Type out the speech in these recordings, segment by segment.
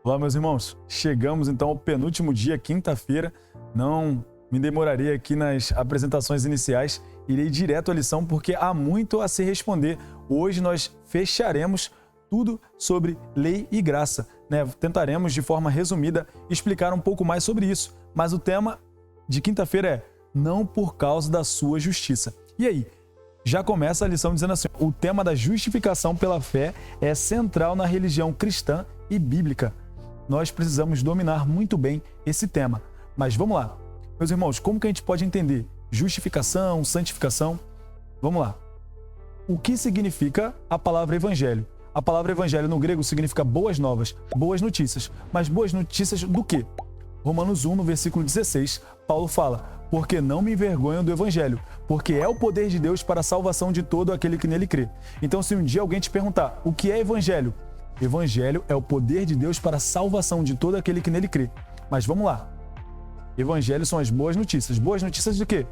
Olá, meus irmãos. Chegamos então ao penúltimo dia, quinta-feira. Não me demorarei aqui nas apresentações iniciais. Irei direto à lição porque há muito a se responder. Hoje nós fecharemos tudo sobre lei e graça, né? Tentaremos, de forma resumida, explicar um pouco mais sobre isso. Mas o tema de quinta-feira é não por causa da sua justiça. E aí? Já começa a lição dizendo assim, o tema da justificação pela fé é central na religião cristã e bíblica. Nós precisamos dominar muito bem esse tema. Mas vamos lá. Meus irmãos, como que a gente pode entender justificação, santificação? Vamos lá. O que significa a palavra evangelho? A palavra evangelho no grego significa boas novas, boas notícias. Mas boas notícias do quê? Romanos 1, no versículo 16, Paulo fala: porque não me envergonho do evangelho, porque é o poder de Deus para a salvação de todo aquele que nele crê. Então, se um dia alguém te perguntar o que é evangelho? Evangelho é o poder de Deus para a salvação de todo aquele que nele crê. Mas vamos lá. Evangelho são as boas notícias. Boas notícias de quê?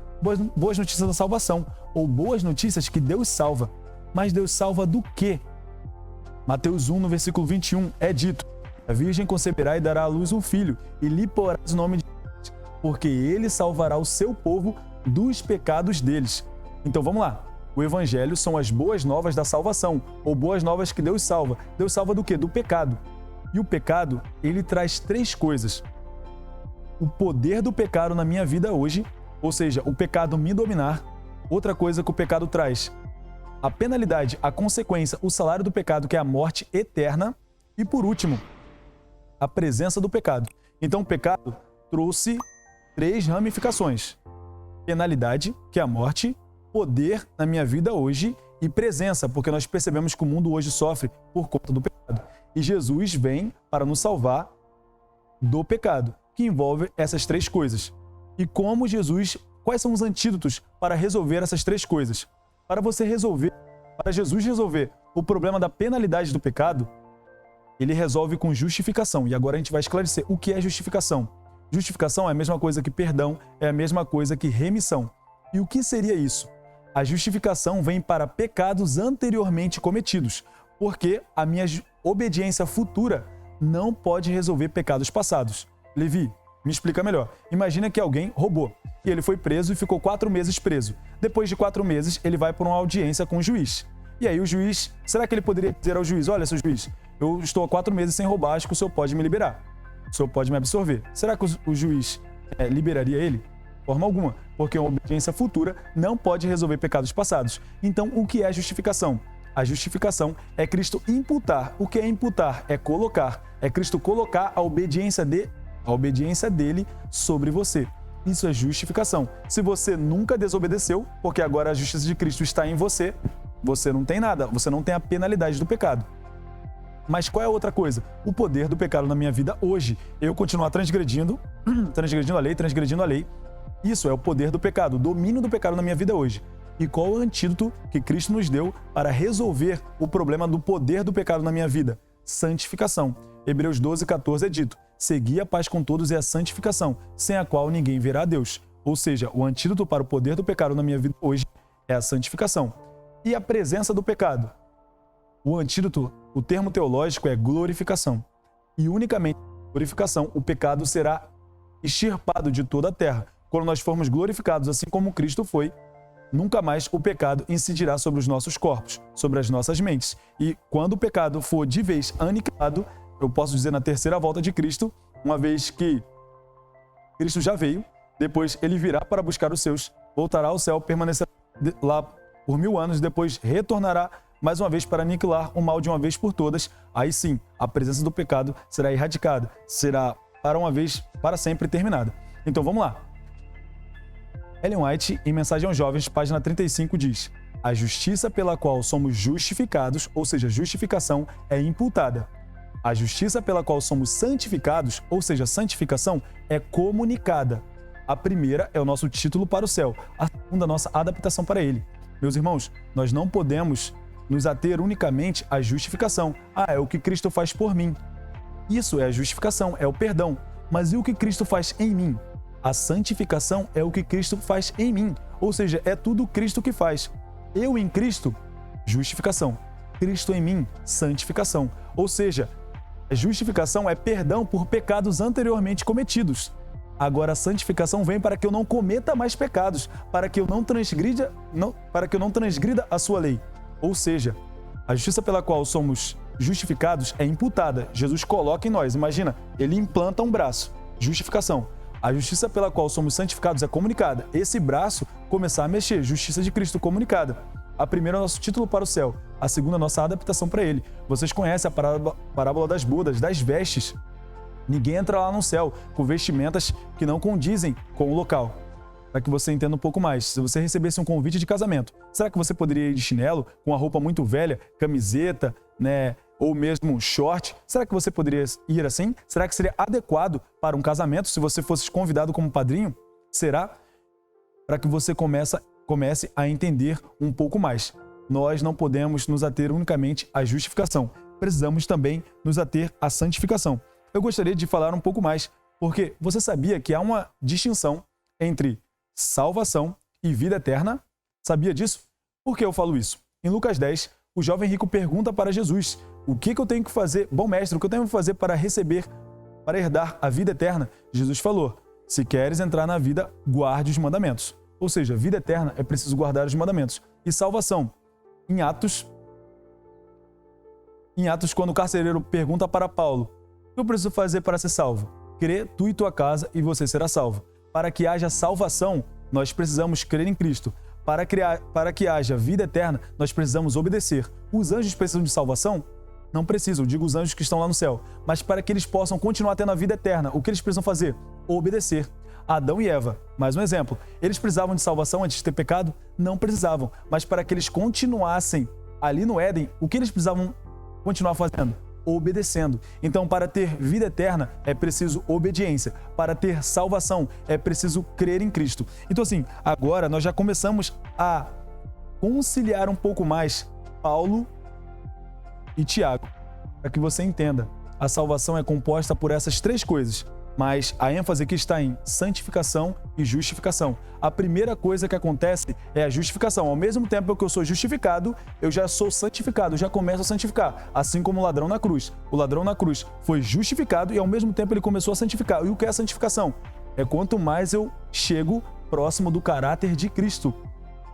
Boas notícias da salvação. Ou boas notícias que Deus salva. Mas Deus salva do quê? Mateus 1, no versículo 21, é dito: a virgem conceberá e dará à luz um filho, e lhe porás o nome de Jesus, porque ele salvará o seu povo dos pecados deles. Então vamos lá. O evangelho são as boas novas da salvação, ou boas novas que Deus salva. Deus salva do quê? Do pecado. E o pecado, ele traz três coisas. O poder do pecado na minha vida hoje, ou seja, o pecado me dominar. Outra coisa que o pecado traz: a penalidade, a consequência, o salário do pecado, que é a morte eterna. E por último, a presença do pecado. Então o pecado trouxe três ramificações: penalidade, que é a morte, poder na minha vida hoje e presença, porque nós percebemos que o mundo hoje sofre por conta do pecado. E Jesus vem para nos salvar do pecado, que envolve essas três coisas. E como Jesus, quais são os antídotos para resolver essas três coisas? Para Jesus resolver o problema da penalidade do pecado, ele resolve com justificação. E agora a gente vai esclarecer o que é justificação. Justificação é a mesma coisa que perdão, é a mesma coisa que remissão. E o que seria isso? A justificação vem para pecados anteriormente cometidos, porque a minha obediência futura não pode resolver pecados passados. Levi, me explica melhor. Imagina que alguém roubou e ele foi preso e ficou 4 meses preso. Depois de 4 meses, ele vai para uma audiência com o juiz. E aí o juiz, será que ele poderia dizer ao juiz: olha, seu juiz, eu estou há 4 meses sem roubar, acho que o senhor pode me liberar. O senhor pode me absorver. Será que o juiz liberaria ele? De forma alguma, porque uma obediência futura não pode resolver pecados passados. Então, o que é justificação? A justificação é Cristo imputar. O que é imputar? É colocar. É Cristo colocar a obediência dele sobre você. Isso é justificação. Se você nunca desobedeceu, porque agora a justiça de Cristo está em você, você não tem nada, você não tem a penalidade do pecado. Mas qual é a outra coisa? O poder do pecado na minha vida hoje. Eu continuar transgredindo a lei. Isso é o poder do pecado, o domínio do pecado na minha vida hoje. E qual o antídoto que Cristo nos deu para resolver o problema do poder do pecado na minha vida? Santificação. Hebreus 12, 14 é dito: segui a paz com todos e a santificação, sem a qual ninguém verá a Deus. Ou seja, o antídoto para o poder do pecado na minha vida hoje é a santificação. E a presença do pecado? O antídoto, o termo teológico é glorificação. E unicamente glorificação, o pecado será extirpado de toda a terra. Quando nós formos glorificados, assim como Cristo foi, nunca mais o pecado incidirá sobre os nossos corpos, sobre as nossas mentes. E quando o pecado for de vez aniquilado, eu posso dizer na terceira volta de Cristo, uma vez que Cristo já veio, depois ele virá para buscar os seus, voltará ao céu, permanecerá lá por 1000 anos, depois retornará mais uma vez para aniquilar o mal de uma vez por todas. Aí sim, a presença do pecado será erradicada, será para uma vez, para sempre terminada. Então vamos lá. Ellen White, em Mensagem aos Jovens, página 35, diz: a justiça pela qual somos justificados, ou seja, justificação, é imputada. A justiça pela qual somos santificados, ou seja, santificação, é comunicada. A primeira é o nosso título para o céu, a segunda, a nossa adaptação para ele. Meus irmãos, nós não podemos nos ater unicamente à justificação. É o que Cristo faz por mim. Isso é a justificação, é o perdão. Mas e o que Cristo faz em mim? A santificação é o que Cristo faz em mim, ou seja, é tudo Cristo que faz. Eu em Cristo, justificação. Cristo em mim, santificação. Ou seja, A justificação é perdão por pecados anteriormente cometidos. Agora a santificação vem para que eu não cometa mais pecados, para que eu não transgrida a sua lei. Ou seja, a justiça pela qual somos justificados é imputada. Jesus coloca em nós. Imagina, ele implanta um braço. Justificação. A justiça pela qual somos santificados é comunicada. Esse braço começar a mexer. Justiça de Cristo comunicada. A primeira é o nosso título para o céu. A segunda é a nossa adaptação para ele. Vocês conhecem a parábola das bodas, das vestes. Ninguém entra lá no céu com vestimentas que não condizem com o local. Para que você entenda um pouco mais. Se você recebesse um convite de casamento, será que você poderia ir de chinelo, com a roupa muito velha, camiseta, né, ou mesmo short? Será que você poderia ir assim? Será que seria adequado para um casamento se você fosse convidado como padrinho? Será? Para que você comece a entender um pouco mais. Nós não podemos nos ater unicamente à justificação. Precisamos também nos ater à santificação. Eu gostaria de falar um pouco mais, porque você sabia que há uma distinção entre salvação e vida eterna? Sabia disso? Por que eu falo isso? Em Lucas 10, o jovem rico pergunta para Jesus: o que eu tenho que fazer? Bom mestre, o que eu tenho que fazer para herdar a vida eterna? Jesus falou: se queres entrar na vida, guarde os mandamentos. Ou seja, vida eterna é preciso guardar os mandamentos. E salvação. Em Atos, quando o carcereiro pergunta para Paulo: o que eu preciso fazer para ser salvo? Crê tu e tua casa e você será salvo. Para que haja salvação, nós precisamos crer em Cristo. Para que haja vida eterna, nós precisamos obedecer. Os anjos precisam de salvação? Não precisam, digo os anjos que estão lá no céu. Mas para que eles possam continuar tendo a vida eterna, o que eles precisam fazer? Obedecer. Adão e Eva, mais um exemplo. Eles precisavam de salvação antes de ter pecado? Não precisavam. Mas para que eles continuassem ali no Éden, o que eles precisavam continuar fazendo? Obedecendo. Então, para ter vida eterna, é preciso obediência. Para ter salvação, é preciso crer em Cristo. Então, assim, agora nós já começamos a conciliar um pouco mais Paulo e Tiago, para que você entenda. A salvação é composta por essas três coisas, mas a ênfase aqui está em santificação e justificação. A primeira coisa que acontece é a justificação. Ao mesmo tempo que eu sou justificado, eu já sou santificado, já começo a santificar. Assim como o ladrão na cruz. O ladrão na cruz foi justificado e ao mesmo tempo ele começou a santificar. E o que é a santificação? É quanto mais eu chego próximo do caráter de Cristo.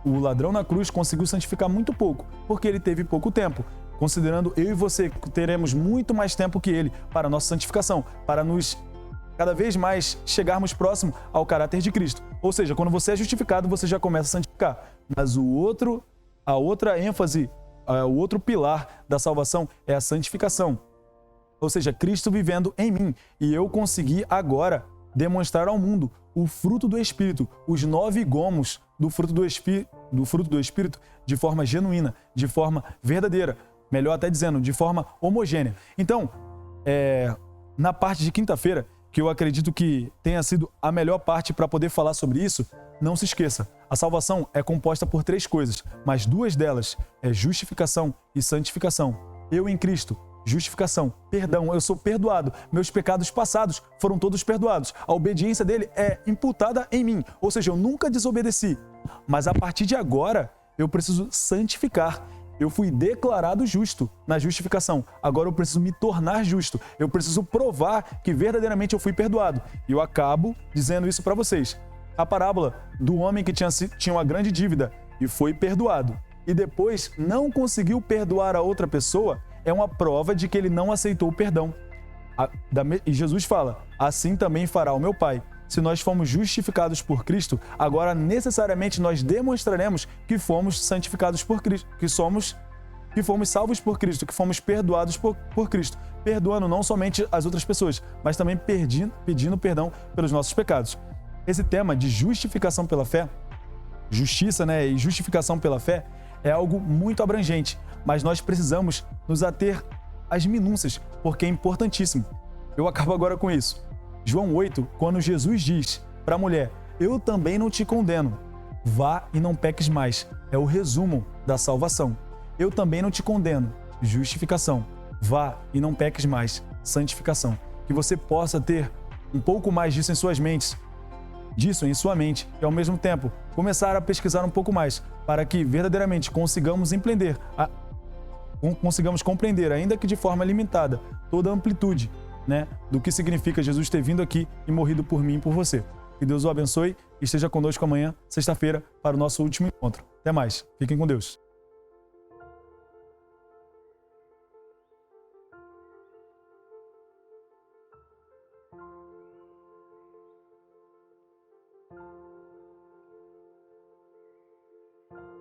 O ladrão na cruz conseguiu santificar muito pouco, porque ele teve pouco tempo. Considerando eu e você teremos muito mais tempo que ele para a nossa santificação, para nos cada vez mais chegarmos próximo ao caráter de Cristo. Ou seja, quando você é justificado, você já começa a santificar. Mas a outra ênfase, o outro pilar da salvação é a santificação. Ou seja, Cristo vivendo em mim. E eu consegui agora demonstrar ao mundo o fruto do Espírito, os 9 gomos do fruto do Espírito de forma genuína, de forma verdadeira. Melhor até dizendo, de forma homogênea. Então, na parte de quinta-feira, que eu acredito que tenha sido a melhor parte para poder falar sobre isso, não se esqueça, a salvação é composta por 3 coisas, mas 2 delas é justificação e santificação. Eu em Cristo, justificação, perdão, eu sou perdoado, meus pecados passados foram todos perdoados, a obediência dele é imputada em mim, ou seja, eu nunca desobedeci, mas a partir de agora eu preciso santificar. Eu fui declarado justo na justificação. Agora eu preciso me tornar justo. Eu preciso provar que verdadeiramente eu fui perdoado. E eu acabo dizendo isso para vocês. A parábola do homem que tinha uma grande dívida e foi perdoado. E depois não conseguiu perdoar a outra pessoa é uma prova de que ele não aceitou o perdão. E Jesus fala, assim também fará o meu Pai. Se nós fomos justificados por Cristo, agora necessariamente nós demonstraremos que fomos santificados por Cristo, que fomos salvos por Cristo, que fomos perdoados por Cristo, perdoando não somente as outras pessoas, mas também pedindo perdão pelos nossos pecados. Esse tema de justificação pela fé, justiça, e justificação pela fé é algo muito abrangente, mas nós precisamos nos ater às minúcias, porque é importantíssimo. Eu acabo agora com isso. João 8, quando Jesus diz para a mulher, eu também não te condeno, vá e não peques mais, é o resumo da salvação. Eu também não te condeno, justificação, vá e não peques mais, santificação. Que você possa ter um pouco mais disso em em sua mente, e ao mesmo tempo começar a pesquisar um pouco mais, para que verdadeiramente consigamos compreender, ainda que de forma limitada, toda a amplitude, né, do que significa Jesus ter vindo aqui e morrido por mim e por você. Que Deus o abençoe e esteja conosco amanhã, sexta-feira, para o nosso último encontro. Até mais. Fiquem com Deus.